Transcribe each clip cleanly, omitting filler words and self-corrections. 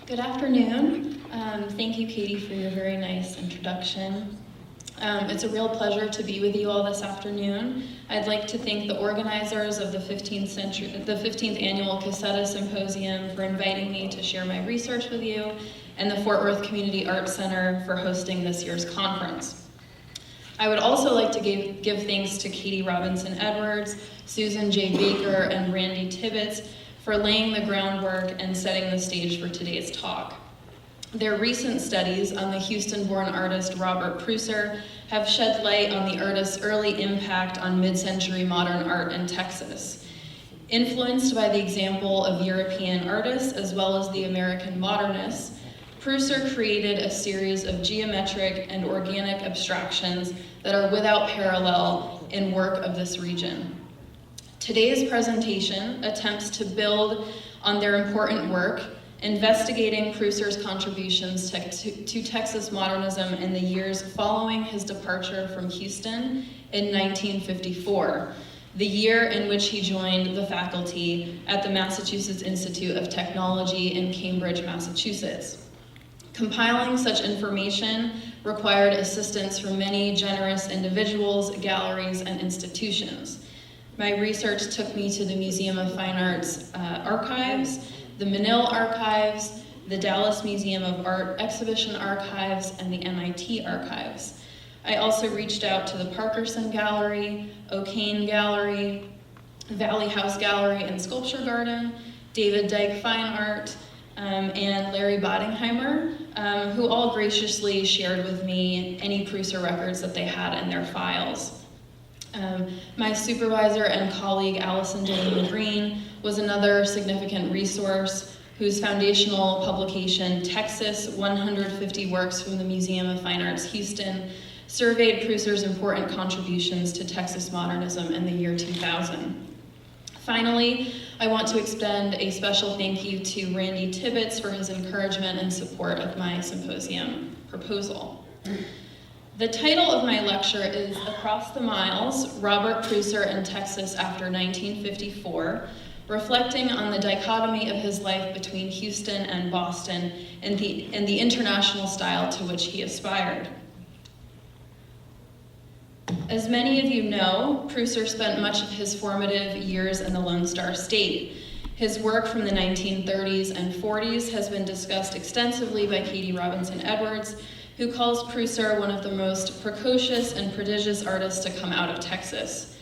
Good afternoon. Thank you, Katie, for your very nice introduction. It's a real pleasure to be with you all this afternoon. I'd like to thank the organizers of the 15th Annual CASETA Symposium for inviting me to share my research with you, and the Fort Worth Community Arts Center for hosting this year's conference. I would also like to give thanks to Katie Robinson Edwards, Susan J. Baker, and Randy Tibbetts for laying the groundwork and setting the stage for today's talk. Their recent studies on the Houston-born artist Robert Preusser have shed light on the artist's early impact on mid-century modern art in Texas. Influenced by the example of European artists as well as the American modernists, Preusser created a series of geometric and organic abstractions that are without parallel in work of this region. Today's presentation attempts to build on their important work, investigating Preusser's contributions to Texas modernism in the years following his departure from Houston in 1954, the year in which he joined the faculty at the Massachusetts Institute of Technology in Cambridge, Massachusetts. Compiling such information required assistance from many generous individuals, galleries, and institutions. My research took me to the Museum of Fine Arts archives, the Menil Archives, the Dallas Museum of Art Exhibition Archives, and the MIT Archives. I also reached out to the Parkerson Gallery, O'Kane Gallery, Valley House Gallery and Sculpture Garden, David Dyke Fine Art, and Larry Boddingheimer, who all graciously shared with me any Preusser records that they had in their files. My supervisor and colleague, Allison Delina Green, was another significant resource whose foundational publication, Texas, 150 Works from the Museum of Fine Arts, Houston, surveyed Preusser's important contributions to Texas modernism in the year 2000. Finally, I want to extend a special thank you to Randy Tibbetts for his encouragement and support of my symposium proposal. The title of my lecture is Across the Miles, Robert Preusser in Texas After 1954, reflecting on the dichotomy of his life between Houston and Boston and the international style to which he aspired. As many of you know, Preusser spent much of his formative years in the Lone Star State. His work from the 1930s and 40s has been discussed extensively by Katie Robinson Edwards, who calls Preusser one of the most precocious and prodigious artists to come out of Texas.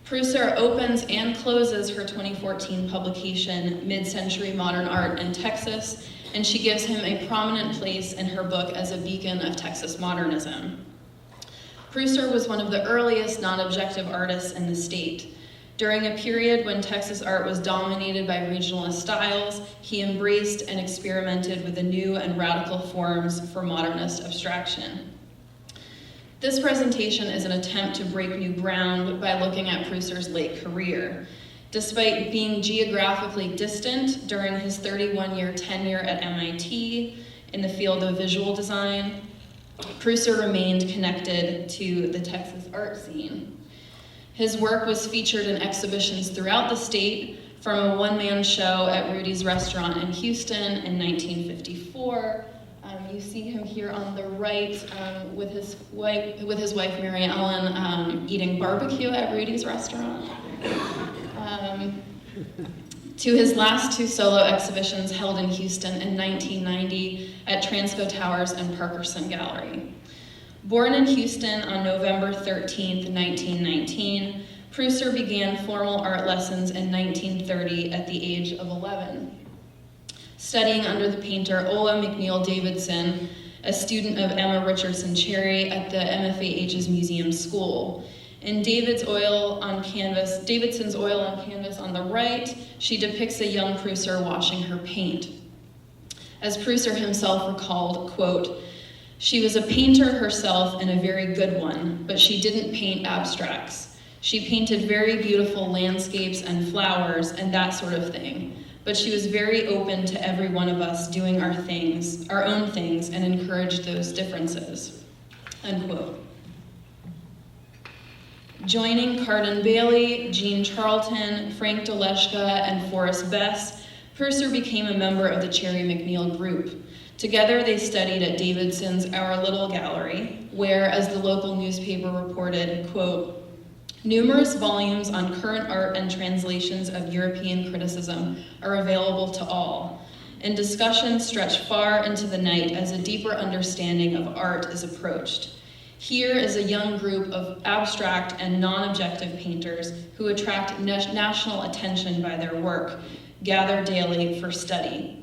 Preusser opens and closes her 2014 publication, Mid-Century Modern Art in Texas, and she gives him a prominent place in her book as a beacon of Texas modernism. Preusser was one of the earliest non-objective artists in the state. During a period when Texas art was dominated by regionalist styles, he embraced and experimented with the new and radical forms for modernist abstraction. This presentation is an attempt to break new ground by looking at Preusser's late career. Despite being geographically distant during his 31-year tenure at MIT in the field of visual design, Preusser remained connected to the Texas art scene. His work was featured in exhibitions throughout the state, from a one-man show at Rudy's Restaurant in Houston in 1954. You see him here on the right with his wife Mary Ellen eating barbecue at Rudy's Restaurant. To his last two solo exhibitions held in Houston in 1990 at Transco Towers and Parkerson Gallery. Born in Houston on November 13, 1919, Preusser began formal art lessons in 1930 at the age of 11. Studying under the painter Ola McNeil Davidson, a student of Emma Richardson Cherry at the MFAH's Museum School. In Davidson's oil on canvas on the right, she depicts a young Preusser washing her paint. As Preusser himself recalled, quote, "She was a painter herself and a very good one, but she didn't paint abstracts. She painted very beautiful landscapes and flowers and that sort of thing, but she was very open to every one of us doing our own things, and encouraged those differences," unquote. Joining Cardin Bailey, Jean Charlton, Frank Doleshka, and Forrest Bess, Preusser became a member of the Cherry McNeill group. Together they studied at Davidson's Our Little Gallery, where, as the local newspaper reported, quote, "Numerous volumes on current art and translations of European criticism are available to all, and discussions stretch far into the night as a deeper understanding of art is approached. Here is a young group of abstract and non-objective painters who attract national attention by their work, gather daily for study."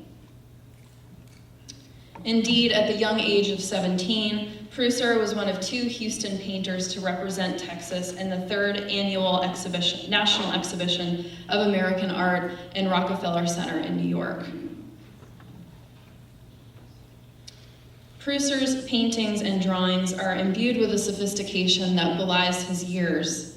Indeed, at the young age of 17, Preusser was one of 2 Houston painters to represent Texas in the 3rd annual National Exhibition of American Art in Rockefeller Center in New York. Preusser's paintings and drawings are imbued with a sophistication that belies his years.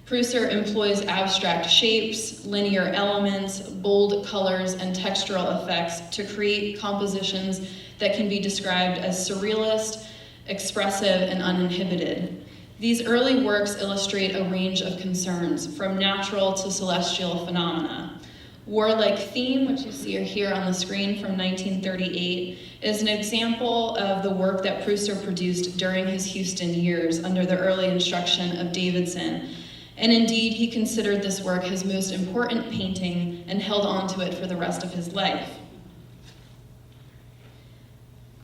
Preusser employs abstract shapes, linear elements, bold colors, and textural effects to create compositions that can be described as surrealist, expressive, and uninhibited. These early works illustrate a range of concerns, from natural to celestial phenomena. Warlike Theme, which you see here on the screen from 1938, is an example of the work that Preusser produced during his Houston years under the early instruction of Davidson. And indeed, he considered this work his most important painting and held on to it for the rest of his life.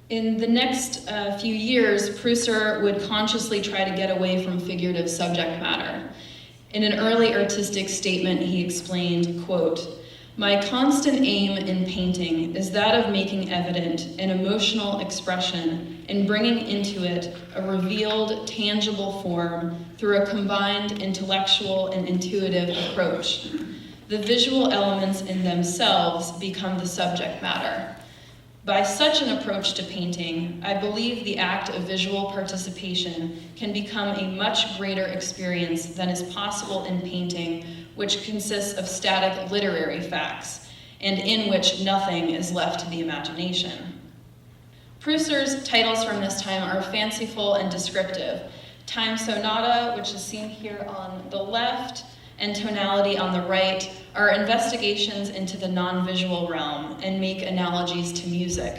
In the next few years, Preusser would consciously try to get away from figurative subject matter. In an early artistic statement, he explained, quote, "My constant aim in painting is that of making evident an emotional expression and bringing into it a revealed, tangible form through a combined intellectual and intuitive approach. The visual elements in themselves become the subject matter. By such an approach to painting, I believe the act of visual participation can become a much greater experience than is possible in painting, which consists of static literary facts, and in which nothing is left to the imagination." Preusser's titles from this time are fanciful and descriptive. Time Sonata, which is seen here on the left, and Tonality on the right are investigations into the non-visual realm and make analogies to music.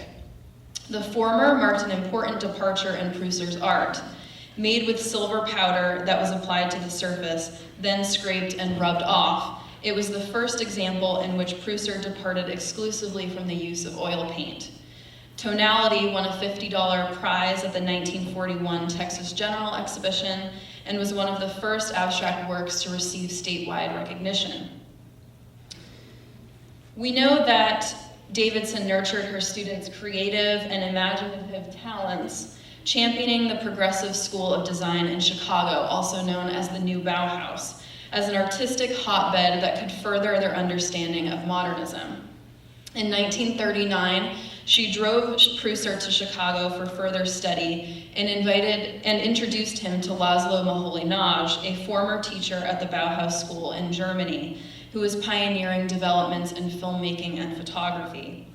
The former marked an important departure in Preusser's art. Made with silver powder that was applied to the surface, then scraped and rubbed off, it was the first example in which Preusser departed exclusively from the use of oil paint. Tonality won a $50 prize at the 1941 Texas General Exhibition and was one of the first abstract works to receive statewide recognition. We know that Davidson nurtured her students' creative and imaginative talents, championing the progressive school of design in Chicago, also known as the New Bauhaus, as an artistic hotbed that could further their understanding of modernism. In 1939, she drove Preusser to Chicago for further study and introduced him to Laszlo Moholy-Nagy, a former teacher at the Bauhaus School in Germany, who was pioneering developments in filmmaking and photography.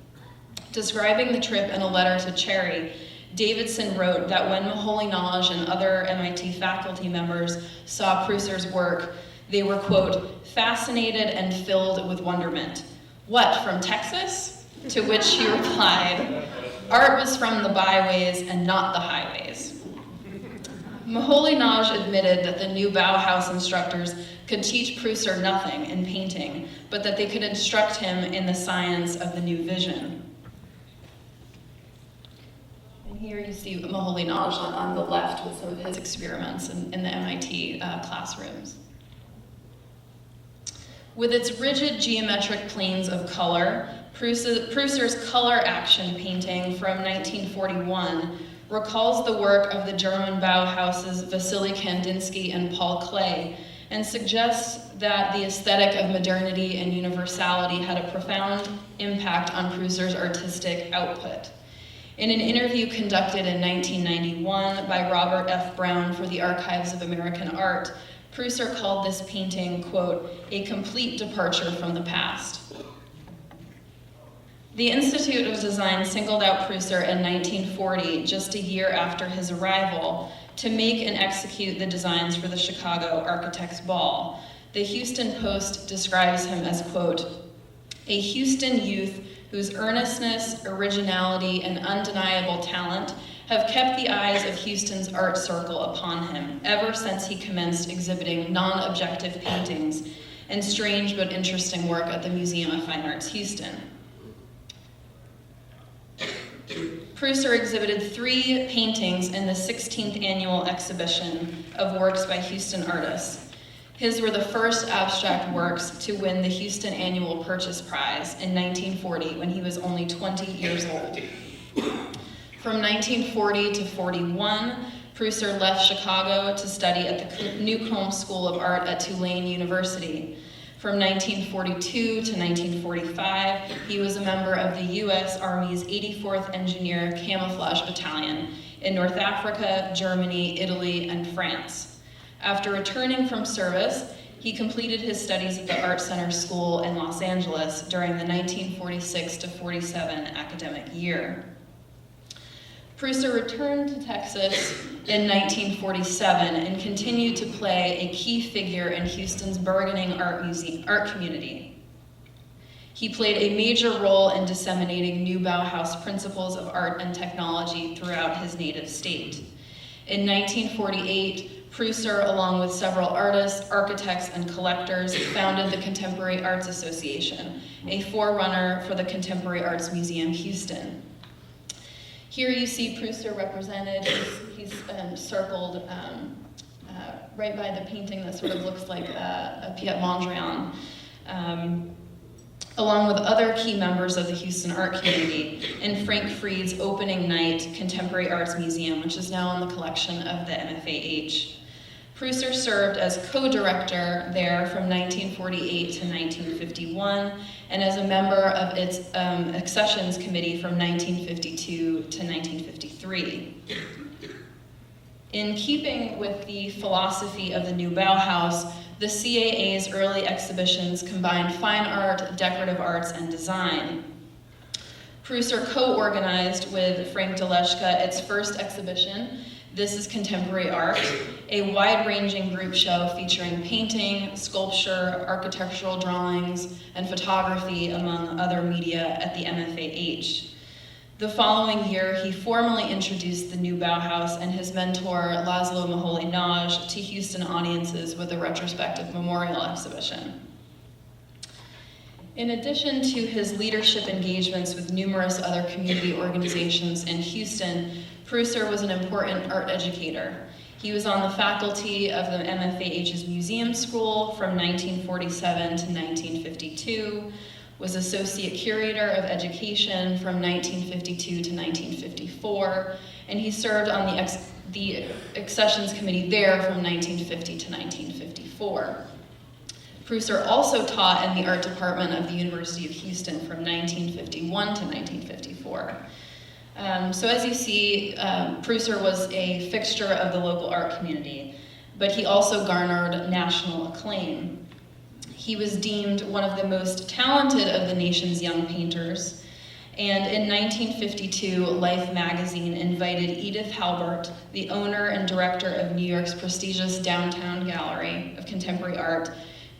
Describing the trip in a letter to Cherry, Davidson wrote that when Moholy-Nagy and other MIT faculty members saw Preusser's work, they were, quote, "fascinated and filled with wonderment. What, from Texas?" To which he replied, "Art was from the byways and not the highways." Moholy-Nagy admitted that the new Bauhaus instructors could teach Preusser nothing in painting, but that they could instruct him in the science of the new vision. And here you see Moholy-Nagy on the left with some of his experiments in the MIT classrooms. With its rigid geometric planes of color, Preusser's color action painting from 1941 recalls the work of the German Bauhaus's Wassily Kandinsky and Paul Klee, and suggests that the aesthetic of modernity and universality had a profound impact on Preusser's artistic output. In an interview conducted in 1991 by Robert F. Brown for the Archives of American Art, Preusser called this painting, quote, "a complete departure from the past." The Institute of Design singled out Preusser in 1940, just a year after his arrival, to make and execute the designs for the Chicago Architects' Ball. The Houston Post describes him as, quote, a Houston youth whose earnestness, originality, and undeniable talent have kept the eyes of Houston's art circle upon him ever since he commenced exhibiting non-objective paintings and strange but interesting work at the Museum of Fine Arts, Houston. Preusser exhibited 3 paintings in the 16th annual exhibition of works by Houston artists. His were the first abstract works to win the Houston Annual Purchase Prize in 1940 when he was only 20 years old. From 1940 to 41, Preusser left Chicago to study at the Newcomb School of Art at Tulane University. From 1942 to 1945, he was a member of the U.S. Army's 84th Engineer Camouflage Battalion in North Africa, Germany, Italy, and France. After returning from service, he completed his studies at the Art Center School in Los Angeles during the 1946 to 47 academic year. Preusser returned to Texas in 1947 and continued to play a key figure in Houston's burgeoning art community. He played a major role in disseminating new Bauhaus principles of art and technology throughout his native state. In 1948, Preusser, along with several artists, architects, and collectors, founded the Contemporary Arts Association, a forerunner for the Contemporary Arts Museum, Houston. Here you see Preusser represented. He's circled right by the painting that sort of looks like a Piet Mondrian, along with other key members of the Houston art community in Frank Fried's opening night Contemporary Arts Museum, which is now in the collection of the MFAH. Preusser served as co-director there from 1948 to 1951, and as a member of its accessions committee from 1952 to 1953. In keeping with the philosophy of the new Bauhaus, the CAA's early exhibitions combined fine art, decorative arts, and design. Preusser co-organized with Frank Deleshka its first exhibition, This is Contemporary Art, a wide-ranging group show featuring painting, sculpture, architectural drawings, and photography, among other media, at the MFAH. The following year, he formally introduced the new Bauhaus and his mentor, Laszlo Moholy-Nagy, to Houston audiences with a retrospective memorial exhibition. In addition to his leadership engagements with numerous other community organizations in Houston, Preusser was an important art educator. He was on the faculty of the MFAH's Museum School from 1947 to 1952, was Associate Curator of Education from 1952 to 1954, and he served on the Accessions Committee there from 1950 to 1954. Preusser also taught in the art department of the University of Houston from 1951 to 1954. So as you see, Preusser was a fixture of the local art community, but he also garnered national acclaim. He was deemed one of the most talented of the nation's young painters, and in 1952, Life magazine invited Edith Halbert, the owner and director of New York's prestigious Downtown Gallery of Contemporary Art,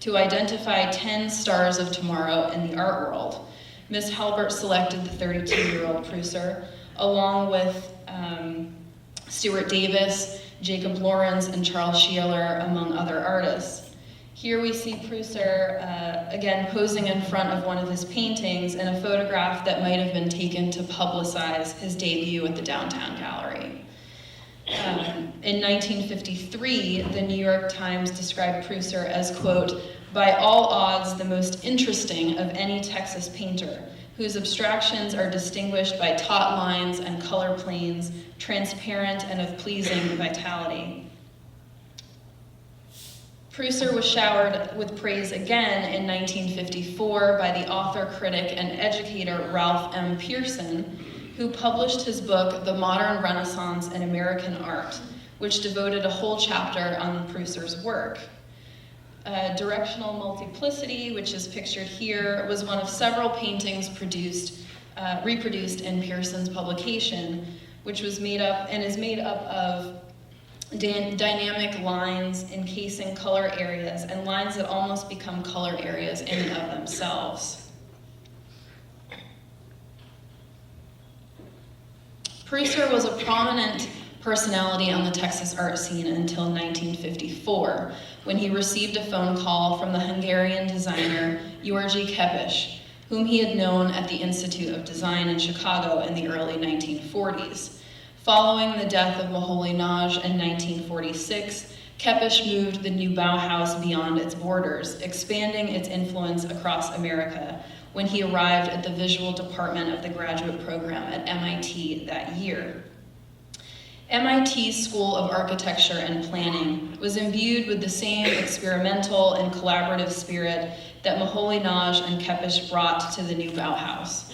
to identify 10 stars of tomorrow in the art world. Ms. Halbert selected the 32-year-old Preusser, along with Stuart Davis, Jacob Lawrence, and Charles Sheeler, among other artists. Here we see Preusser, again, posing in front of one of his paintings in a photograph that might have been taken to publicize his debut at the Downtown Gallery. In 1953, the New York Times described Preusser as, quote, "by all odds the most interesting of any Texas painter, whose abstractions are distinguished by taut lines and color planes, transparent and of pleasing vitality." Preusser was showered with praise again in 1954 by the author, critic, and educator Ralph M. Pearson, who published his book, The Modern Renaissance in American Art, which devoted a whole chapter on Preusser's work. Directional Multiplicity, which is pictured here, was one of several paintings reproduced in Pearson's publication, which was made up of dynamic lines encasing color areas, and lines that almost become color areas in and of themselves. Preusser was a prominent personality on the Texas art scene until 1954, when he received a phone call from the Hungarian designer György Kepes, whom he had known at the Institute of Design in Chicago in the early 1940s. Following the death of Moholy-Nagy in 1946, Kepes moved the new Bauhaus beyond its borders, expanding its influence across America when he arrived at the visual department of the graduate program at MIT that year. MIT's School of Architecture and Planning was imbued with the same experimental and collaborative spirit that Moholy-Nagy and Kepes brought to the new Bauhaus.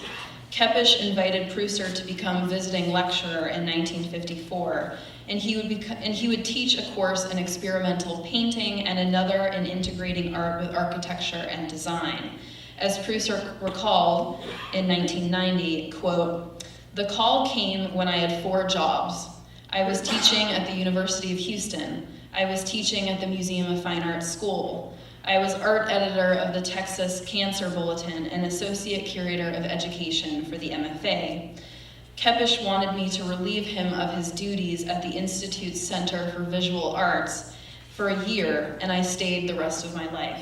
Kepes invited Preusser to become visiting lecturer in 1954, and he would teach a course in experimental painting and another in integrating art with architecture and design. As Preusser recalled in 1990, quote, "The call came when I had 4 jobs. I was teaching at the University of Houston. I was teaching at the Museum of Fine Arts School. I was art editor of the Texas Cancer Bulletin and associate curator of education for the MFA. Kepes wanted me to relieve him of his duties at the Institute's Center for Visual Arts for a year, and I stayed the rest of my life."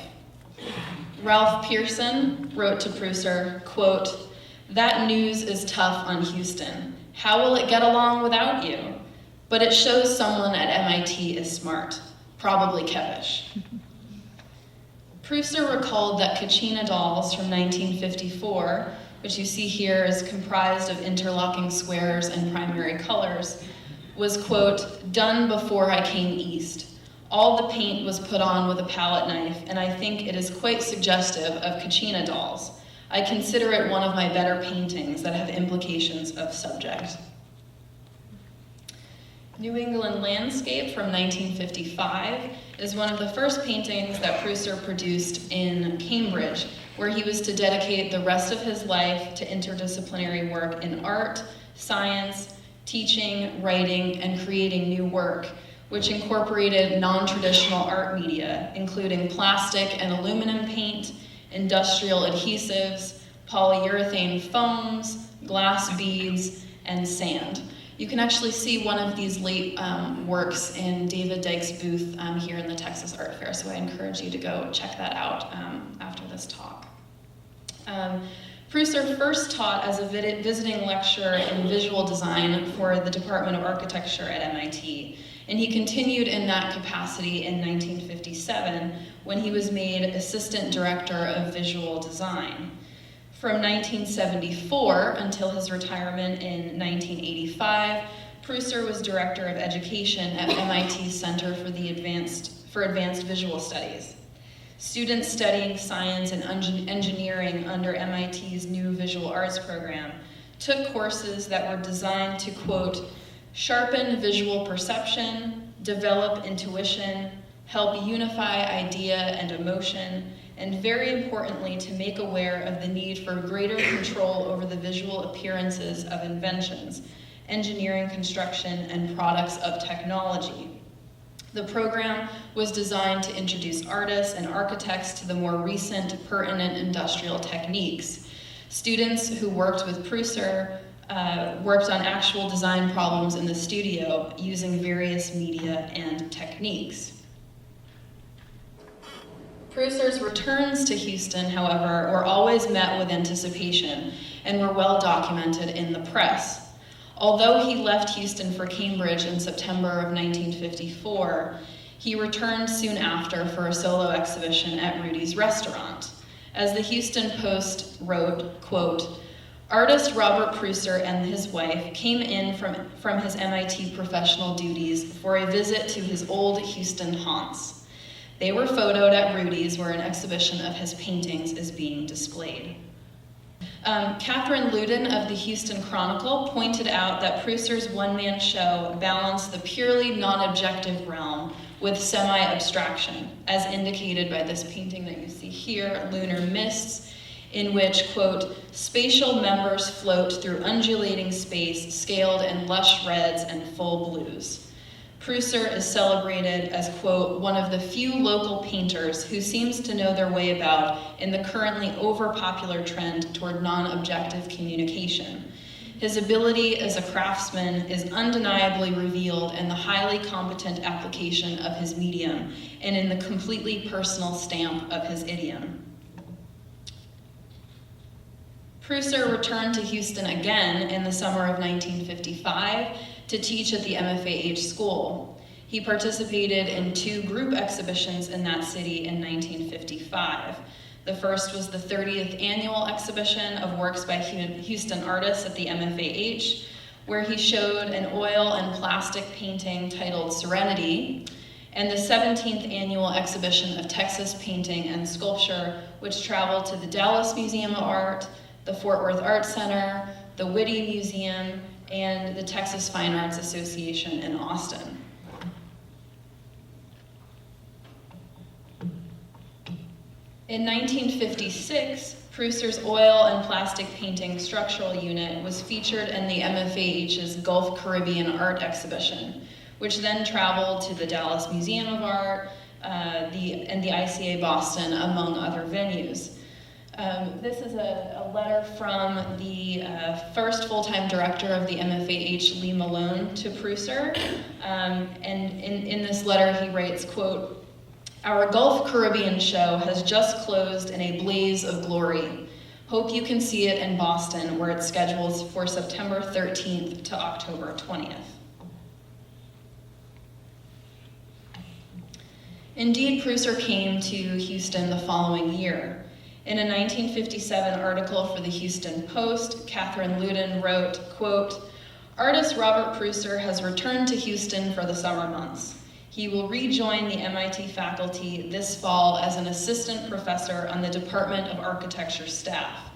Ralph Pearson wrote to Preusser, quote, "That news is tough on Houston. How will it get along without you? But it shows someone at MIT is smart, probably Kepes." Preusser recalled that Kachina dolls from 1954, which you see here is comprised of interlocking squares and primary colors, was, quote, "done before I came east. All the paint was put on with a palette knife, and I think it is quite suggestive of Kachina dolls. I consider it one of my better paintings that have implications of subject." New England Landscape from 1955 is one of the first paintings that Preusser produced in Cambridge, where he was to dedicate the rest of his life to interdisciplinary work in art, science, teaching, writing, and creating new work, which incorporated non-traditional art media, including plastic and aluminum paint, industrial adhesives, polyurethane foams, glass beads, and sand. You can actually see one of these late works in David Dyke's booth here in the Texas Art Fair, so I encourage you to go check that out after this talk. Preusser first taught as a visiting lecturer in visual design for the Department of Architecture at MIT, and he continued in that capacity in 1957 when he was made Assistant Director of Visual Design. From 1974 until his retirement in 1985, Preusser was Director of Education at MIT's Center for Advanced Visual Studies. Students studying science and engineering under MIT's new visual arts program took courses that were designed to, quote, "sharpen visual perception, develop intuition, help unify idea and emotion, and very importantly, to make aware of the need for greater control over the visual appearances of inventions, engineering, construction, and products of technology." The program was designed to introduce artists and architects to the more recent pertinent industrial techniques. Students who worked with Preusser worked on actual design problems in the studio using various media and techniques. Preusser's returns to Houston, however, were always met with anticipation and were well documented in the press. Although he left Houston for Cambridge in September of 1954, he returned soon after for a solo exhibition at Rudy's Restaurant. As the Houston Post wrote, quote, "Artist Robert Preusser and his wife came in from his MIT professional duties for a visit to his old Houston haunts. They were photoed at Rudy's, where an exhibition of his paintings is being displayed." Catherine Luden of the Houston Chronicle pointed out that Preusser's one-man show balanced the purely non-objective realm with semi-abstraction, as indicated by this painting that you see here, Lunar Mists, in which, quote, "spatial members float through undulating space, scaled in lush reds and full blues." Preusser is celebrated as, quote, "one of the few local painters who seems to know their way about in the currently over-popular trend toward non-objective communication. His ability as a craftsman is undeniably revealed in the highly competent application of his medium and in the completely personal stamp of his idiom. Preusser returned to Houston again in the summer of 1955 to teach at the MFAH school. He participated in 2 group exhibitions in that city in 1955. The first was the 30th annual exhibition of works by Houston artists at the MFAH, where he showed an oil and plastic painting titled Serenity, and the 17th annual exhibition of Texas painting and sculpture, which traveled to the Dallas Museum of Art, the Fort Worth Art Center, the Whitty Museum, and the Texas Fine Arts Association in Austin. In 1956, Preusser's oil and plastic painting structural unit was featured in the MFAH's Gulf Caribbean Art Exhibition, which then traveled to the Dallas Museum of Art and the ICA Boston, among other venues. This is a letter from the first full-time director of the MFAH, Lee Malone, to Preusser. And in this letter he writes, quote, "Our Gulf Caribbean show has just closed in a blaze of glory. Hope you can see it in Boston, where it's scheduled for September 13th to October 20th. Indeed, Preusser came to Houston the following year. In a 1957 article for the Houston Post, Catherine Luden wrote, quote, "Artist Robert Preusser has returned to Houston for the summer months. He will rejoin the MIT faculty this fall as an assistant professor on the Department of Architecture staff.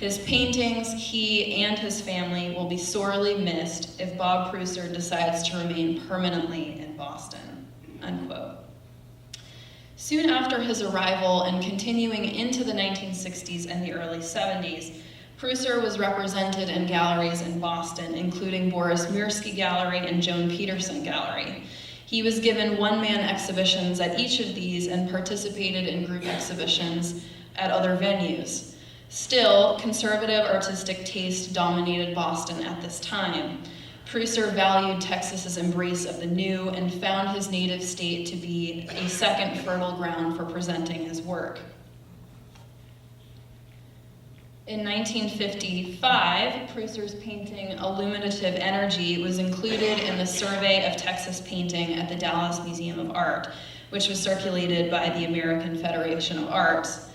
His paintings, he and his family will be sorely missed if Bob Preusser decides to remain permanently in Boston," unquote. Soon after his arrival and continuing into the 1960s and the early 70s, Preusser was represented in galleries in Boston, including Boris Mirsky Gallery and Joan Peterson Gallery. He was given one-man exhibitions at each of these and participated in group exhibitions at other venues. Still, conservative artistic taste dominated Boston at this time. Preusser valued Texas's embrace of the new and found his native state to be a second fertile ground for presenting his work. In 1955, Preusser's painting Illuminative Energy was included in the Survey of Texas Painting at the Dallas Museum of Art, which was circulated by the American Federation of Arts.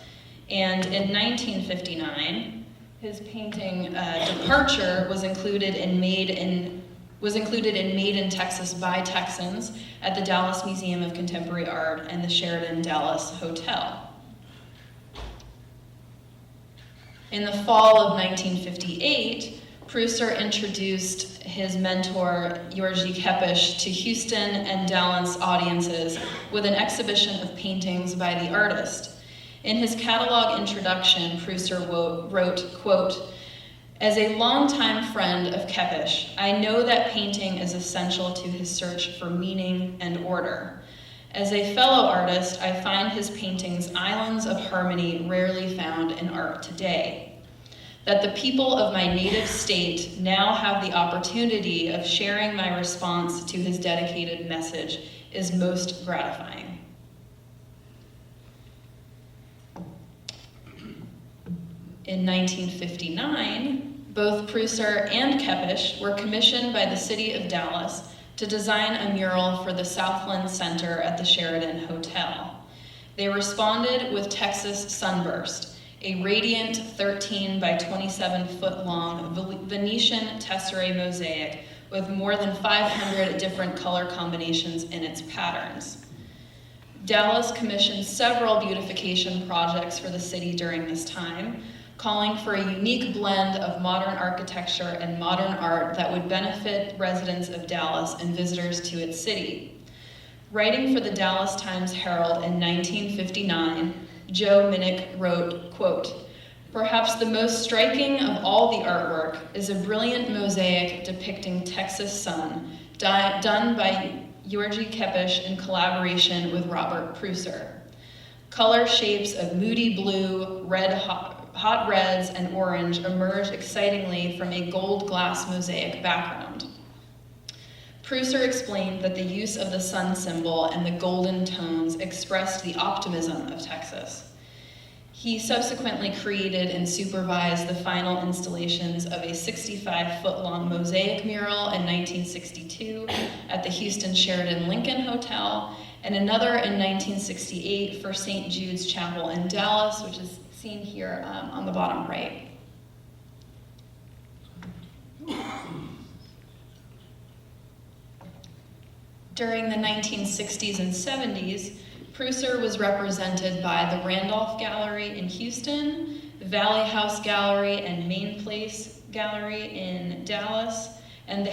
And in 1959, his painting Departure was included in Made in Texas by Texans at the Dallas Museum of Contemporary Art and the Sheraton Dallas Hotel. In the fall of 1958, Preusser introduced his mentor, Georgi Kepes, to Houston and Dallas audiences with an exhibition of paintings by the artist. In his catalog introduction, Preusser wrote, quote, "As a longtime friend of Kepes, I know that painting is essential to his search for meaning and order. As a fellow artist, I find his paintings islands of harmony rarely found in art today. That the people of my native state now have the opportunity of sharing my response to his dedicated message is most gratifying." In 1959, both Preusser and Kepes were commissioned by the city of Dallas to design a mural for the Southland Center at the Sheraton Hotel. They responded with Texas Sunburst, a radiant 13 by 27 foot long Venetian tesserae mosaic with more than 500 different color combinations in its patterns. Dallas commissioned several beautification projects for the city during this time, calling for a unique blend of modern architecture and modern art that would benefit residents of Dallas and visitors to its city. Writing for the Dallas Times-Herald in 1959, Joe Minnick wrote, quote, "Perhaps the most striking of all the artwork is a brilliant mosaic depicting Texas sun, done by Georgi Kepes in collaboration with Robert Preusser. Color shapes of moody blue, red hot reds and orange emerge excitingly from a gold glass mosaic background. Preusser explained that the use of the sun symbol and the golden tones expressed the optimism of Texas. He subsequently created and supervised the final installations of a 65-foot-long mosaic mural in 1962 at the Houston Sheraton Lincoln Hotel, and another in 1968 for St. Jude's Chapel in Dallas, which is seen here on the bottom right. During the 1960s and 70s, Preusser was represented by the Randolph Gallery in Houston, the Valley House Gallery and Main Place Gallery in Dallas, and the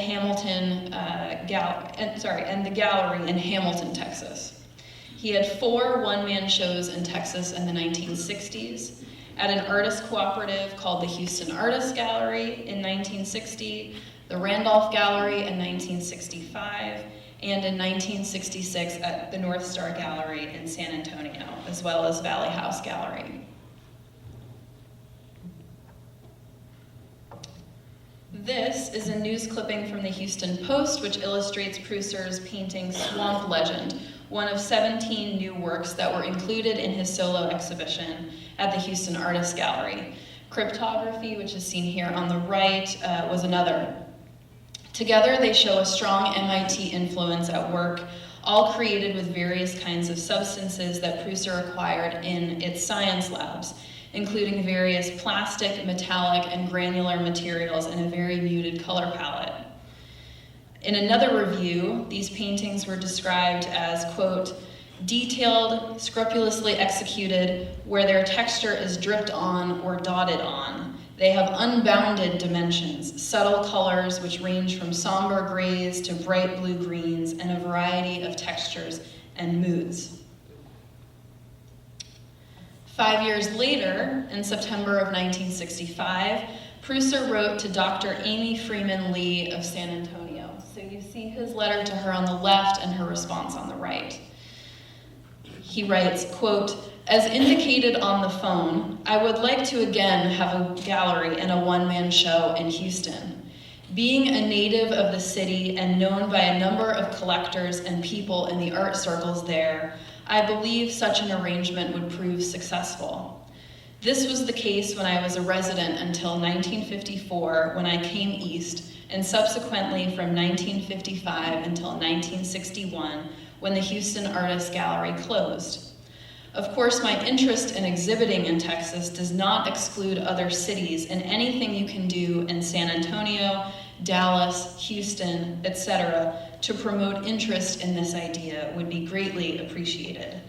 the gallery in Hamilton, Texas. He had 4 one-man shows in Texas in the 1960s, at an artist cooperative called the Houston Artist Gallery in 1960, the Randolph Gallery in 1965, and in 1966 at the North Star Gallery in San Antonio, as well as Valley House Gallery. This is a news clipping from the Houston Post, which illustrates Preusser's painting Swamp Legend, one of 17 new works that were included in his solo exhibition at the Houston Artist Gallery. Cryptography, which is seen here on the right, was another. Together, they show a strong MIT influence at work, all created with various kinds of substances that Preusser acquired in its science labs, including various plastic, metallic, and granular materials in a very muted color palette. In another review, these paintings were described as, quote, detailed, scrupulously executed, where their texture is dripped on or dotted on. They have unbounded dimensions, subtle colors which range from somber grays to bright blue greens, and a variety of textures and moods. 5 years later, in September of 1965, Preusser wrote to Dr. Amy Freeman Lee of San Antonio. So you see his letter to her on the left and her response on the right. He writes, quote, as indicated on the phone, I would like to again have a gallery and a one-man show in Houston. Being a native of the city and known by a number of collectors and people in the art circles there, I believe such an arrangement would prove successful. This was the case when I was a resident until 1954, when I came east, and subsequently from 1955 until 1961, when the Houston Artist Gallery closed. Of course, my interest in exhibiting in Texas does not exclude other cities, and anything you can do in San Antonio, Dallas, Houston, etc., to promote interest in this idea would be greatly appreciated.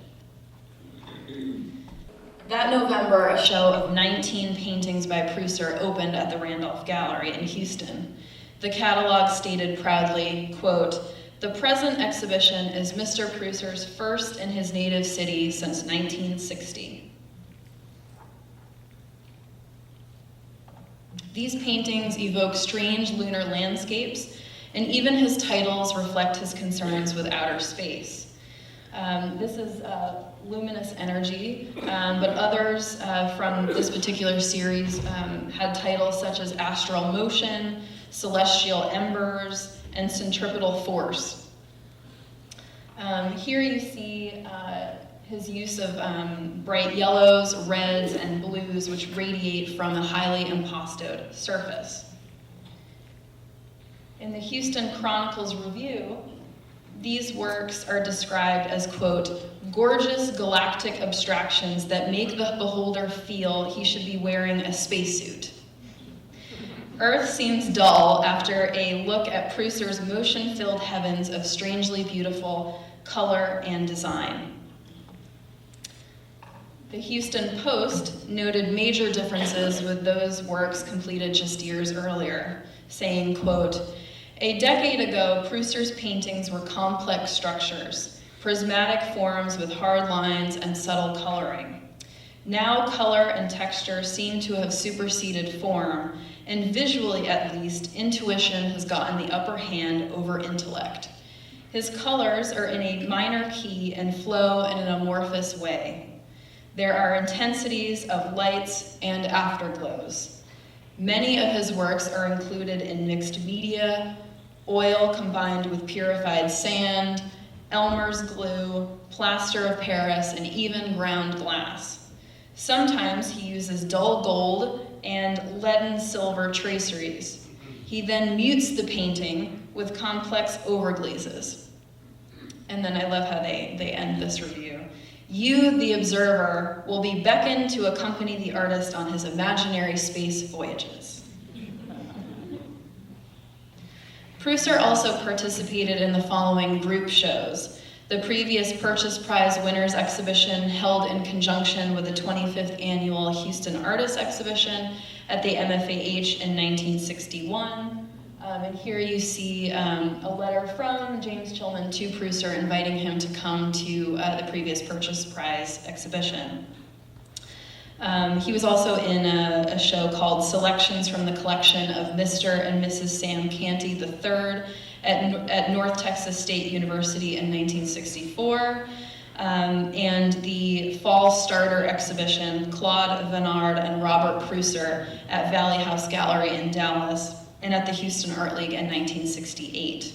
That November, a show of 19 paintings by Preusser opened at the Randolph Gallery in Houston. The catalog stated proudly, quote, the present exhibition is Mr. Preusser's first in his native city since 1960. These paintings evoke strange lunar landscapes, and even his titles reflect his concerns with outer space. This is luminous energy, but others from this particular series had titles such as astral motion, celestial embers, and centripetal force. Here you see his use of bright yellows, reds, and blues, which radiate from a highly impastoed surface. In the Houston Chronicle's review, these works are described as, quote, gorgeous galactic abstractions that make the beholder feel he should be wearing a spacesuit. Earth seems dull after a look at Preusser's motion-filled heavens of strangely beautiful color and design. The Houston Post noted major differences with those works completed just years earlier, saying, quote, a decade ago, Preusser's paintings were complex structures, prismatic forms with hard lines and subtle coloring. Now color and texture seem to have superseded form, and visually at least, intuition has gotten the upper hand over intellect. His colors are in a minor key and flow in an amorphous way. There are intensities of lights and afterglows. Many of his works are included in mixed media, oil combined with purified sand, Elmer's glue, plaster of Paris, and even ground glass. Sometimes he uses dull gold and leaden silver traceries. He then mutes the painting with complex overglazes. And then I love how they end this review. You, the observer, will be beckoned to accompany the artist on his imaginary space voyages. Preusser also participated in the following group shows: the previous Purchase Prize Winners Exhibition held in conjunction with the 25th Annual Houston Artists Exhibition at the MFAH in 1961. And here you see a letter from James Chilman to Preusser inviting him to come to the previous Purchase Prize exhibition. He was also in a show called Selections from the Collection of Mr. and Mrs. Sam Canty III at North Texas State University in 1964, and the Fall Starter Exhibition, Claude Venard and Robert Preusser at Valley House Gallery in Dallas, and at the Houston Art League in 1968.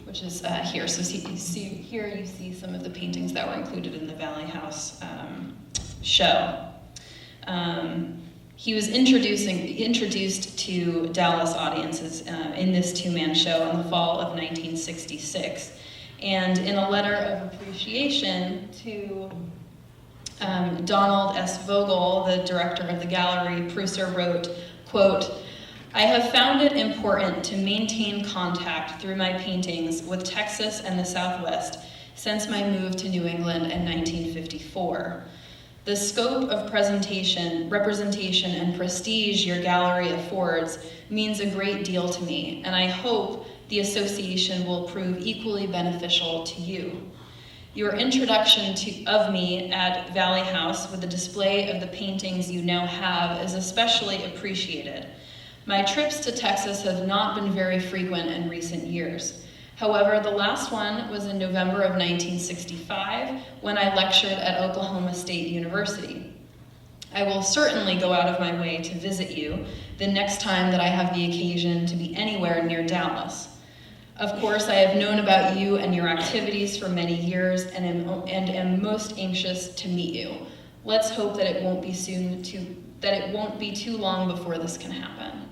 Which is here. So here you see some of the paintings that were included in the Valley House show. He was introduced to Dallas audiences in this two-man show in the fall of 1966. And in a letter of appreciation to Donald S. Vogel, the director of the gallery, Preusser wrote, quote, "I have found it important to maintain contact through my paintings with Texas and the Southwest since my move to New England in 1954. The scope of representation, and prestige your gallery affords means a great deal to me, and I hope the association will prove equally beneficial to you. Your introduction of me at Valley House with the display of the paintings you now have is especially appreciated. My trips to Texas have not been very frequent in recent years. However, the last one was in November of 1965 when I lectured at Oklahoma State University. I will certainly go out of my way to visit you the next time that I have the occasion to be anywhere near Dallas. Of course, I have known about you and your activities for many years and am most anxious to meet you. Let's hope that it won't be too long before this can happen."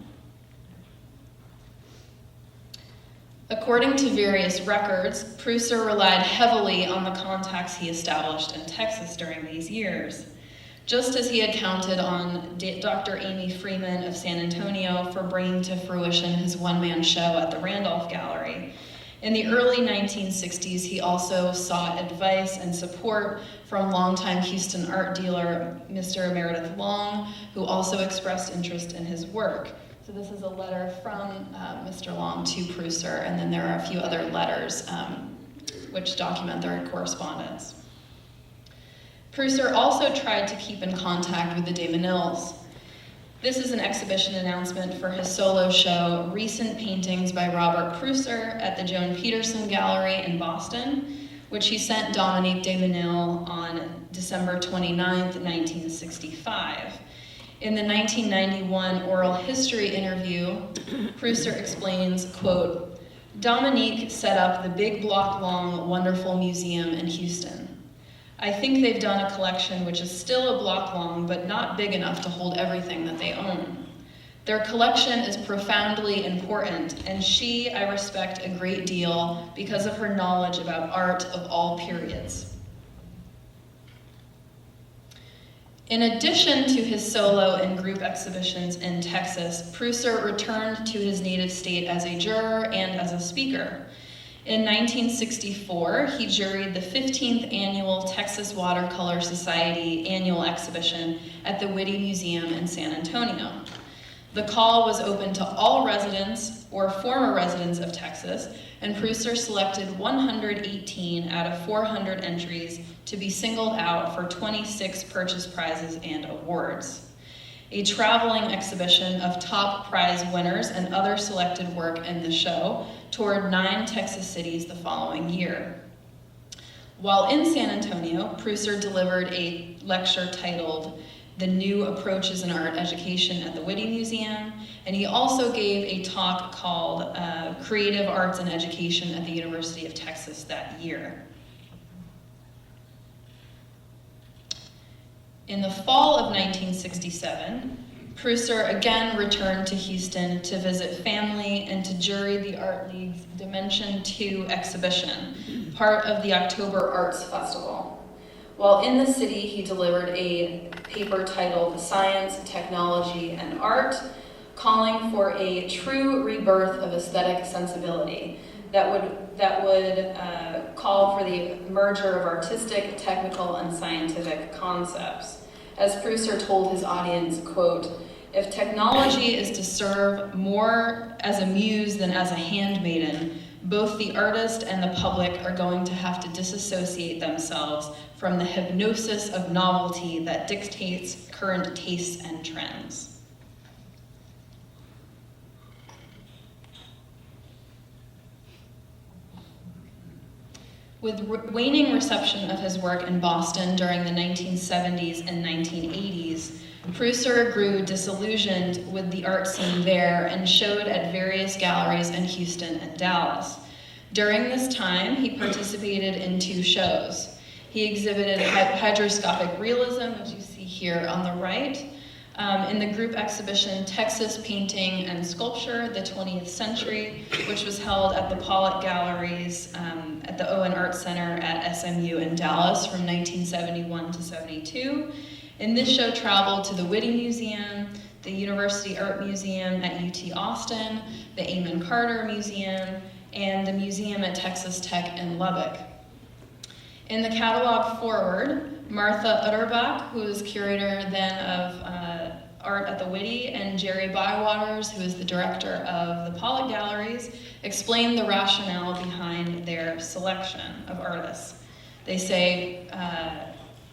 According to various records, Preusser relied heavily on the contacts he established in Texas during these years, just as he had counted on Dr. Amy Freeman of San Antonio for bringing to fruition his one-man show at the Randolph Gallery. In the early 1960s, he also sought advice and support from longtime Houston art dealer Mr. Meredith Long, who also expressed interest in his work. So this is a letter from Mr. Long to Preusser, and then there are a few other letters which document their correspondence. Preusser also tried to keep in contact with the de Menils. This is an exhibition announcement for his solo show, Recent Paintings by Robert Preusser at the Joan Peterson Gallery in Boston, which he sent Dominique de Menil on December 29th, 1965. In the 1991 oral history interview, Preusser explains, quote, "Dominique set up the big block-long wonderful museum in Houston. I think they've done a collection which is still a block long, but not big enough to hold everything that they own. Their collection is profoundly important, and she, I respect a great deal because of her knowledge about art of all periods." In addition to his solo and group exhibitions in Texas, Preusser returned to his native state as a juror and as a speaker. In 1964, he juried the 15th Annual Texas Watercolor Society annual exhibition at the Whitty Museum in San Antonio. The call was open to all residents or former residents of Texas, and Preusser selected 118 out of 400 entries to be singled out for 26 purchase prizes and awards. A traveling exhibition of top prize winners and other selected work in the show toured 9 Texas cities the following year. While in San Antonio, Preusser delivered a lecture titled "The New Approaches in Art Education" at the Whitty Museum, and he also gave a talk called Creative Arts and Education at the University of Texas that year. In the fall of 1967, Preusser again returned to Houston to visit family and to jury the Art League's Dimension 2 exhibition, part of the October Arts Festival. While in the city, he delivered a paper titled "Science, Technology, and Art," calling for a true rebirth of aesthetic sensibility that would call for the merger of artistic, technical, and scientific concepts. As Preusser told his audience, quote, "If technology is to serve more as a muse than as a handmaiden, both the artist and the public are going to have to disassociate themselves from the hypnosis of novelty that dictates current tastes and trends." With waning reception of his work in Boston during the 1970s and 1980s, Preusser grew disillusioned with the art scene there and showed at various galleries in Houston and Dallas. During this time, he participated in 2 shows. He exhibited hydroscopic realism, as you see here on the right, in the group exhibition Texas Painting and Sculpture, the 20th Century, which was held at the Pollock Galleries at the Owen Art Center at SMU in Dallas from 1971 to 72. And this show traveled to the Whitty Museum, the University Art Museum at UT Austin, the Amon Carter Museum, and the museum at Texas Tech in Lubbock. In the catalog forward, Martha Utterbach, who is curator then of art at the Whitty, and Jerry Bywaters, who is the director of the Pollock Galleries, explain the rationale behind their selection of artists. They say,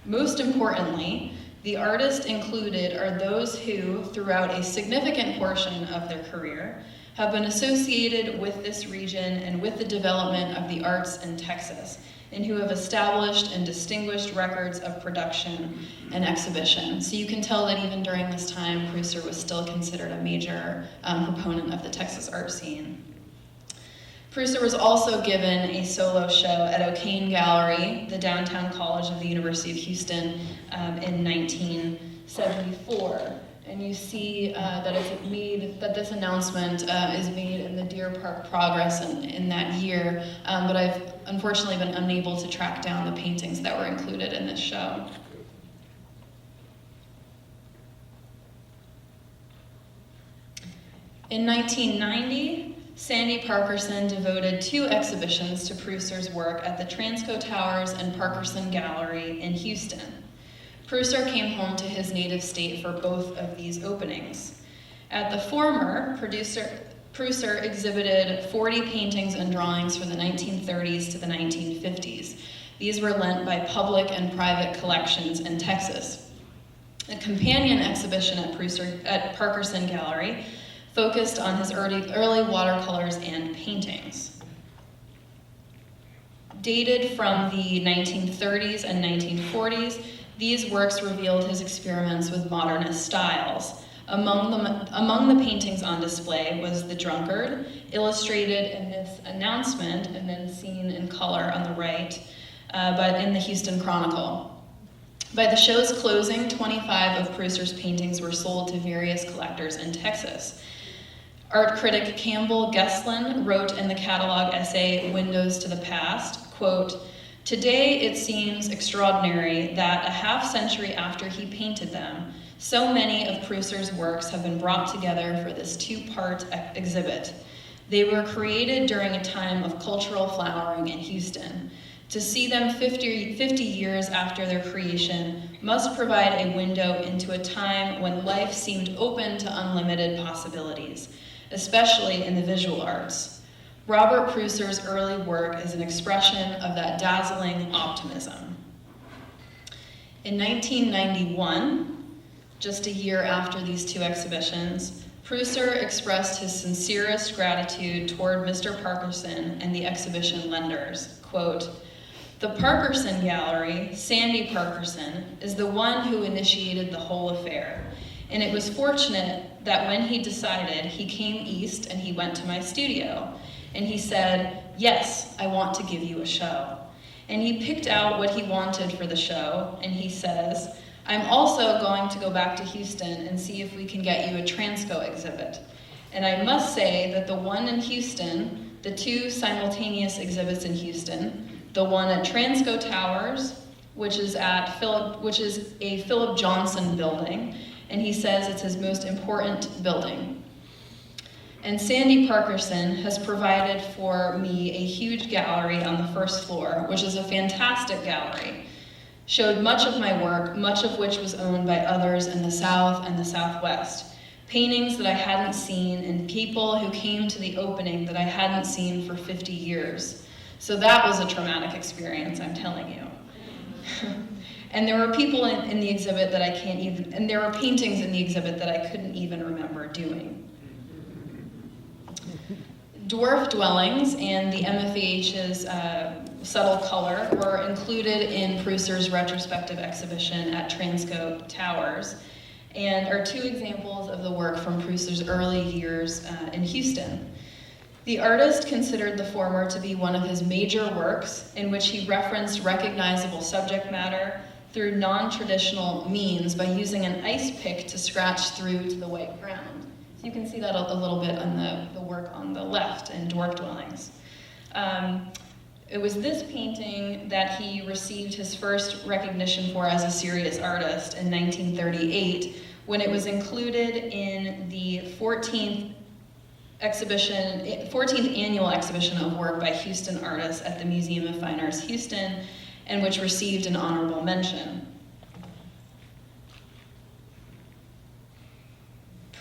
most importantly, the artists included are those who, throughout a significant portion of their career, have been associated with this region and with the development of the arts in Texas, and who have established and distinguished records of production and exhibition. So you can tell that even during this time, Preusser was still considered a major proponent of the Texas art scene. Preusser was also given a solo show at O'Kane Gallery, the downtown college of the University of Houston, in 1974. And you see that this announcement is made in the Deer Park Progress in that year, but I've unfortunately been unable to track down the paintings that were included in this show. In 1990, Sandy Parkerson devoted 2 exhibitions to Preusser's work at the Transco Towers and Parkerson Gallery in Houston. Preusser came home to his native state for both of these openings. At the former, Preusser exhibited 40 paintings and drawings from the 1930s to the 1950s. These were lent by public and private collections in Texas. A companion exhibition at Parkerson Gallery focused on his early watercolors and paintings. Dated from the 1930s and 1940s, these works revealed his experiments with modernist styles. Among the paintings on display was The Drunkard, illustrated in this announcement and then seen in color on the right, but in the Houston Chronicle. By the show's closing, 25 of Preusser's paintings were sold to various collectors in Texas. Art critic Campbell Gesslin wrote in the catalog essay Windows to the Past, quote, "Today it seems extraordinary that a half-century after he painted them, so many of Preusser's works have been brought together for this 2-part exhibit. They were created during a time of cultural flowering in Houston. To see them 50 years after their creation must provide a window into a time when life seemed open to unlimited possibilities, especially in the visual arts. Robert Preusser's early work is an expression of that dazzling optimism." In 1991, just a year after these 2 exhibitions, Preusser expressed his sincerest gratitude toward Mr. Parkerson and the exhibition lenders. Quote, "The Parkerson Gallery, Sandy Parkerson, is the one who initiated the whole affair, and it was fortunate that when he decided, he came east and he went to my studio, and he said, 'Yes, I want to give you a show.' And he picked out what he wanted for the show, and he says, 'I'm also going to go back to Houston and see if we can get you a Transco exhibit.' And I must say that the one in Houston, the two simultaneous exhibits in Houston, the one at Transco Towers, which is a Philip Johnson building, and he says it's his most important building. And Sandy Parkerson has provided for me a huge gallery on the first floor, which is a fantastic gallery. Showed much of my work, much of which was owned by others in the South and the Southwest. Paintings that I hadn't seen and people who came to the opening that I hadn't seen for 50 years. So that was a traumatic experience, I'm telling you. And there were people in the exhibit that I can't even, and there were paintings in the exhibit that I couldn't even remember doing. Dwarf dwellings and the MFAH's subtle color were included in Preusser's retrospective exhibition at Transco Towers, and are two examples of the work from Preusser's early years in Houston. The artist considered the former to be one of his major works, in which he referenced recognizable subject matter through non-traditional means by using an ice pick to scratch through to the white ground. So you can see that a little bit on the work on the left in Dwarf Dwellings. It was this painting that he received his first recognition for as a serious artist in 1938, when it was included in the 14th annual exhibition of work by Houston artists at the Museum of Fine Arts Houston, and which received an honorable mention.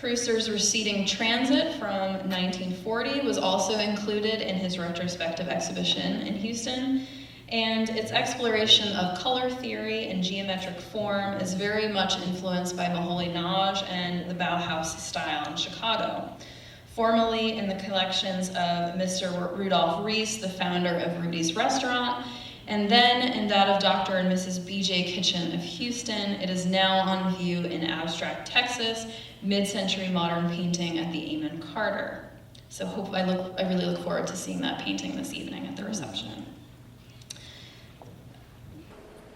Preusser's Receding Transit from 1940 was also included in his retrospective exhibition in Houston, and its exploration of color theory and geometric form is very much influenced by Moholy-Nagy and the Bauhaus style in Chicago. Formerly in the collections of Mr. Rudolph Reese, the founder of Rudy's Restaurant, and then in that of Dr. and Mrs. B.J. Kitchen of Houston. It is now on view in Abstract, Texas, mid-century modern painting at the Amon Carter. So I really look forward to seeing that painting this evening at the reception.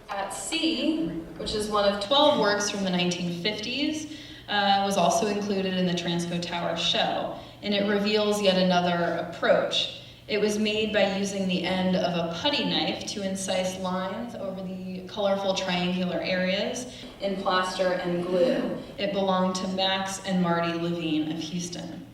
At Sea, which is one of 12 works from the 1950s, was also included in the Transco Tower show, and it reveals yet another approach. It was made by using the end of a putty knife to incise lines over the colorful triangular areas in plaster and glue. It belonged to Max and Marty Levine of Houston.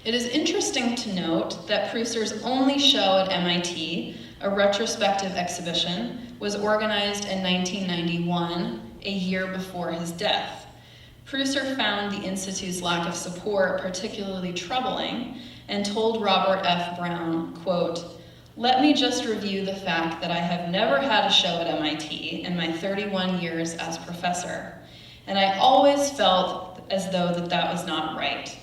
It is interesting to note that Preusser's only show at MIT, a retrospective exhibition, was organized in 1991, a year before his death. Preusser found the Institute's lack of support particularly troubling and told Robert F. Brown, quote, "Let me just review the fact that I have never had a show at MIT in my 31 years as professor, and I always felt as though that was not right.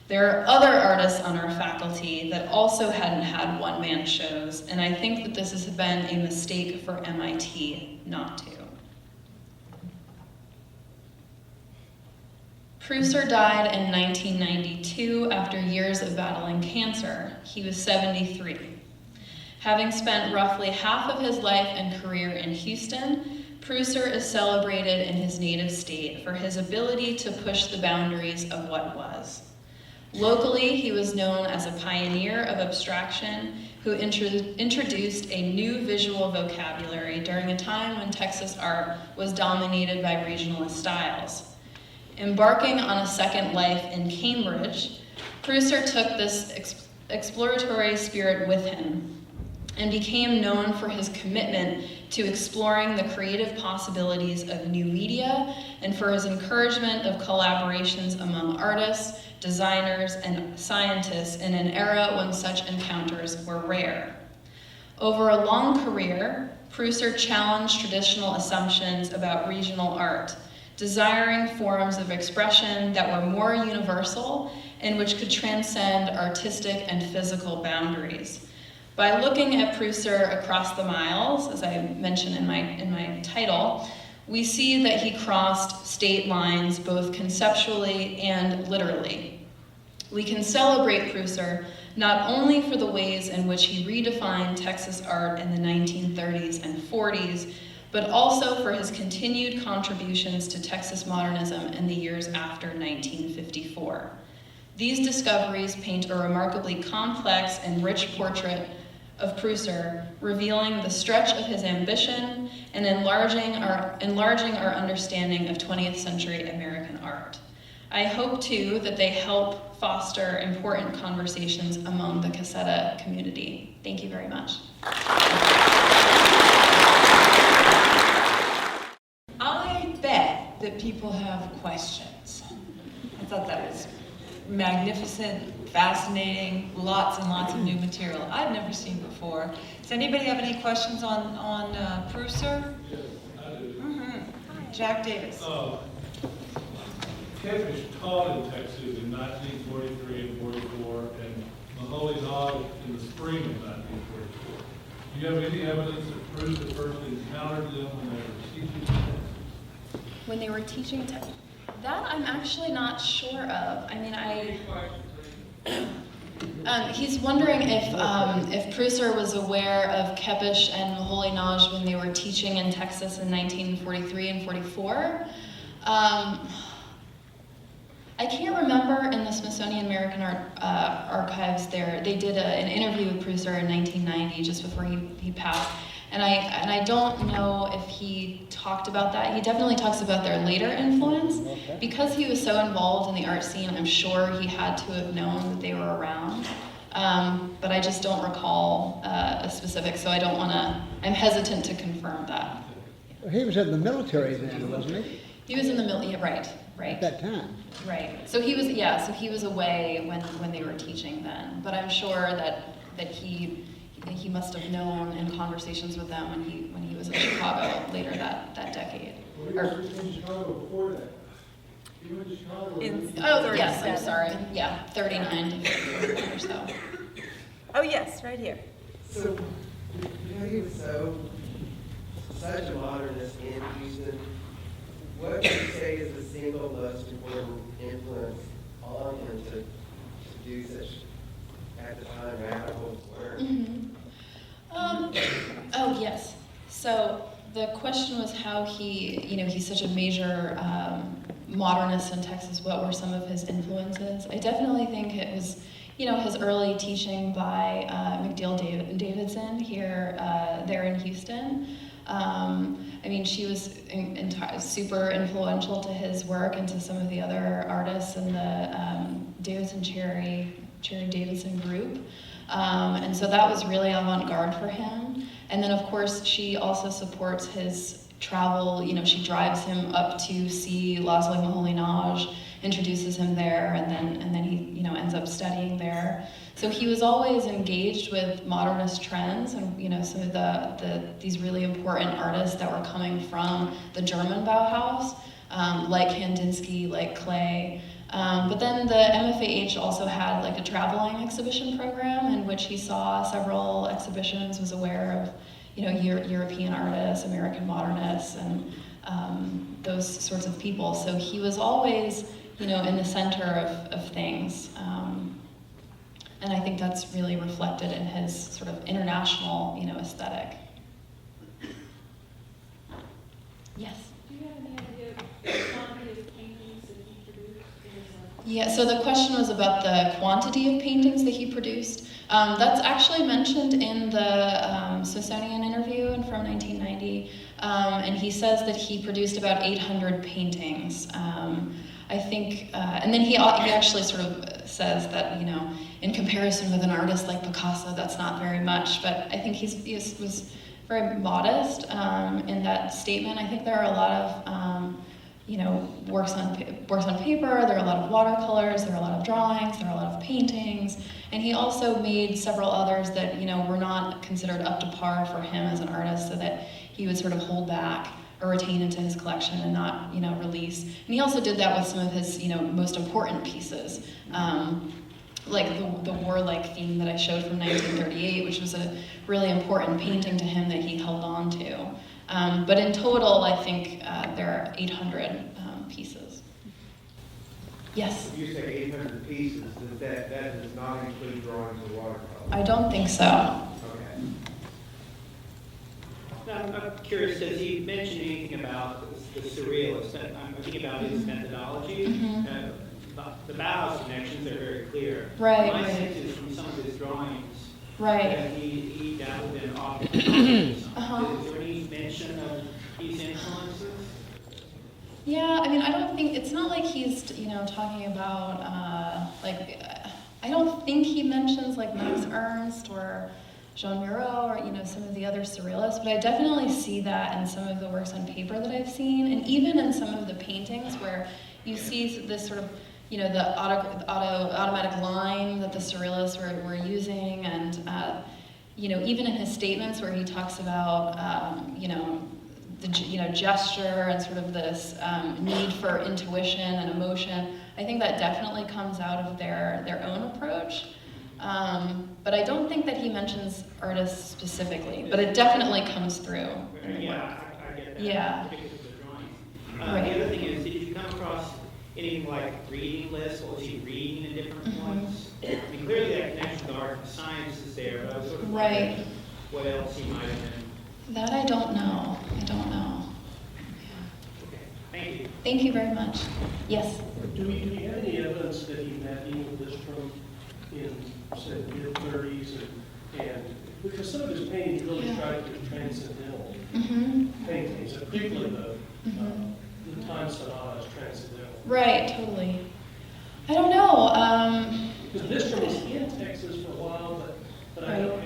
There are other artists on our faculty that also hadn't had one-man shows, and I think that this has been a mistake for MIT not to." Preusser died in 1992 after years of battling cancer. He was 73. Having spent roughly half of his life and career in Houston, Preusser is celebrated in his native state for his ability to push the boundaries of what was. Locally, he was known as a pioneer of abstraction who introduced a new visual vocabulary during a time when Texas art was dominated by regionalist styles. Embarking on a second life in Cambridge, Preusser took this exploratory spirit with him and became known for his commitment to exploring the creative possibilities of new media and for his encouragement of collaborations among artists, designers, and scientists in an era when such encounters were rare. Over a long career, Preusser challenged traditional assumptions about regional art, desiring forms of expression that were more universal and which could transcend artistic and physical boundaries. By looking at Preusser across the miles, as I mentioned in my title, we see that he crossed state lines both conceptually and literally. We can celebrate Preusser not only for the ways in which he redefined Texas art in the 1930s and 40s, but also for his continued contributions to Texas modernism in the years after 1954. These discoveries paint a remarkably complex and rich portrait of Preusser, revealing the stretch of his ambition and enlarging our understanding of 20th century American art. I hope, too, that they help foster important conversations among the CASETA community. Thank you very much. I bet that people have questions. I thought that was magnificent, fascinating, lots and lots of new material I've never seen before. Does anybody have any questions on Preusser? Yes, I do. Mm-hmm. Jack Davis. Kepish taught in Texas in 1943 and 44, and Maholy Nog in the spring of 1944. Do you have any evidence that Preusser first encountered them when they were teaching Texas? When they were teaching Texas? That I'm actually not sure of. I mean, he's wondering if Preusser was aware of Kepish and Maholy Nagy when they were teaching in Texas in 1943 and 44. I can't remember in the Smithsonian American Art Archives there, they did an interview with Preusser in 1990, just before he passed. And I don't know if he talked about that. He definitely talks about their later influence. Because he was so involved in the art scene, I'm sure he had to have known that they were around. But I just don't recall a specific, so I'm hesitant to confirm that. He was in the military then, wasn't he? He was in the military, right. At that time. Right. So he was away when they were teaching then. But I'm sure that he must have known in conversations with them when he was in Chicago later that decade. Well, he was in Chicago before that. He went to Chicago. Yes, I'm sorry. Yeah, 39 to 50 or so. Oh yes, right here. So, he was such a modernist in Houston. What would you say is the single most important influence on him to do such, at the time, radical work? Mm-hmm. Oh yes. So the question was how he's such a major modernist in Texas. What were some of his influences? I definitely think it was, his early teaching by McDill Davidson there in Houston. She was super influential to his work and to some of the other artists in the Davidson Cherry Davidson group. And so that was really avant-garde for him. And then, of course, she also supports his travel. She drives him up to see Laszlo Moholy-Nagy, introduces him there, and then he ends up studying there. So he was always engaged with modernist trends and some of these really important artists that were coming from the German Bauhaus, like Kandinsky, like Klee. But then the MFAH also had like a traveling exhibition program in which he saw several exhibitions, was aware of European artists, American modernists, and those sorts of people. So he was always in the center of things. And I think that's really reflected in his sort of international aesthetic. Yes? Do you have any idea of the quantity of paintings that he produced? Yeah, so the question was about the quantity of paintings that he produced. That's actually mentioned in the Smithsonian interview from 1990, and he says that he produced about 800 paintings. I think, and then he actually sort of says that, in comparison with an artist like Picasso, that's not very much, but I think he was very modest in that statement. I think there are a lot of works on paper, there are a lot of watercolors, there are a lot of drawings, there are a lot of paintings, and he also made several others that were not considered up to par for him as an artist, so that he would sort of hold back or retain into his collection and not, release. And he also did that with some of his, most important pieces. Like the warlike theme that I showed from 1938, which was a really important painting to him that he held on to. But in total, I think there are 800 pieces. Yes? If you say 800 pieces, that does not include drawings of watercolor? I don't think so. Okay. Now, I'm curious, does he mention anything about the surrealist? I'm thinking about his methodology. Mhm. The Bauhaus connections are very clear. Right, My right. sense is from some of his drawings Right. that he dabbled in optics. Uh-huh. Is there any mention of these influences? Yeah, I mean, I don't think, it's not like he's, talking about, I don't think he mentions like Max Ernst or Jean Miro or, some of the other surrealists, but I definitely see that in some of the works on paper that I've seen, and even in some of the paintings where you see this sort of, the automatic line that the surrealists were using, and, even in his statements where he talks about, the gesture and sort of this need for intuition and emotion. I think that definitely comes out of their own approach. But I don't think that he mentions artists specifically, but it definitely comes through. Yeah, I get that. Yeah. Because of the drawings. Right. The other thing is, did you come across anything like reading lists? What was he reading in different ones? I mean, clearly that connection to art and science is there, but I was sort of Right. wondering what else he might have been. That I don't know. Okay, thank you. Thank you very much. Yes? Do we have any evidence that he met Emil Listrom in, say, the mid-30s? And because some of his paintings really Yeah. try to be transcendental Mm-hmm. paintings, and particularly the time sonata is transcendental. Right, totally. I don't know. Because Listrom was in Texas for a while, but I don't,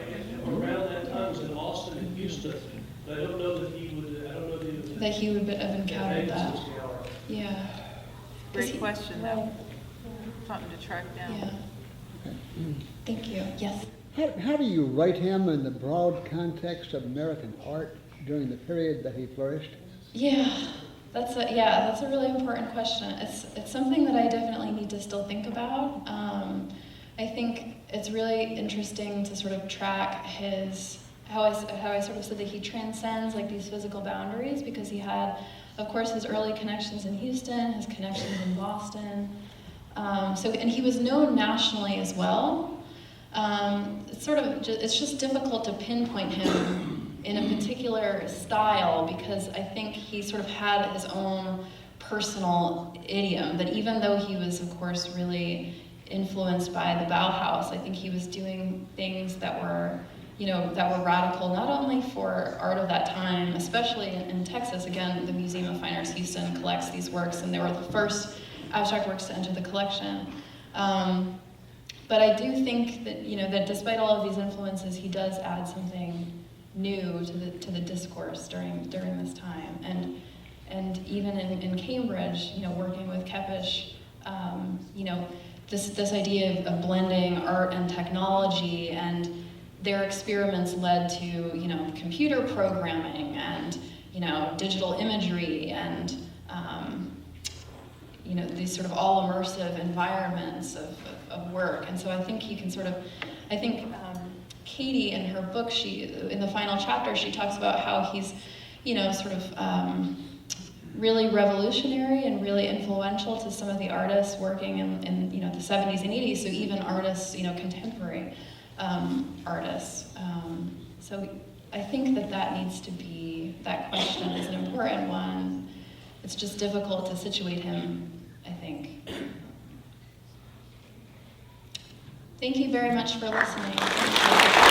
around that time was in Austin and Houston. But I don't know that he would, I don't know that he would That he would have encountered that. Yeah. Great question, Right. though. Something to track down. Yeah. Thank you. Yes. How do you rate him in the broad context of American art during the period that he flourished? Yeah, that's a really important question. It's something that I definitely need to still think about. I think it's really interesting to sort of track how I sort of said that he transcends like these physical boundaries, because he had, of course, his early connections in Houston, his connections in Boston. And he was known nationally as well. It's just difficult to pinpoint him in a particular style, because I think he sort of had his own personal idiom, that even though he was, of course, really influenced by the Bauhaus, I think he was doing things that were radical, not only for art of that time, especially in Texas. Again, the Museum of Fine Arts Houston collects these works, and they were the first abstract works to enter the collection. But I do think that, that despite all of these influences, he does add something new to the discourse during this time. And even in Cambridge, working with Kepish, this idea of blending art and technology, and their experiments led to, computer programming and, digital imagery and, these sort of all immersive environments of work. And so I think you can Katie, in her book, in the final chapter, she talks about how he's, really revolutionary and really influential to some of the artists working in the 70s and 80s. So even artists, contemporary artists. So I think that question is an important one. It's just difficult to situate him, I think. Thank you very much for listening.